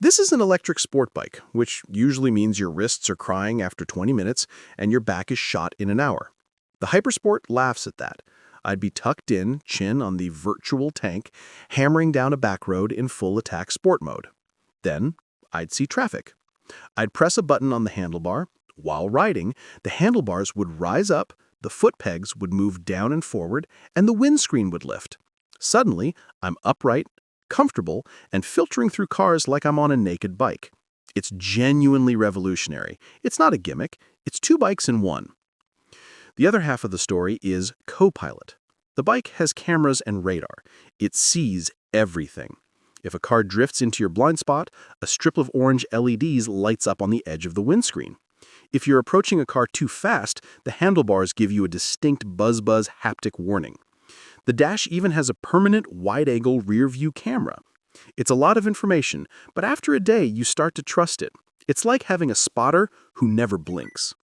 This is an electric sport bike, which usually means your wrists are crying after 20 minutes and your back is shot in an hour. The HyperSport laughs at that. I'd be tucked in, chin on the virtual tank, hammering down a back road in full attack sport mode. Then, I'd see traffic. I'd press a button on the handlebar. While riding, the handlebars would rise up, the foot pegs would move down and forward, and the windscreen would lift. Suddenly, I'm upright, comfortable, and filtering through cars like I'm on a naked bike. It's genuinely revolutionary. It's not a gimmick. It's two bikes in one. The other half of the story is CoPilot. The bike has cameras and radar. It sees everything. If a car drifts into your blind spot, a strip of orange LEDs lights up on the edge of the windscreen. If you're approaching a car too fast, the handlebars give you a distinct buzz haptic warning. The dash even has a permanent wide-angle rear-view camera. It's a lot of information, but after a day, you start to trust it. It's like having a spotter who never blinks.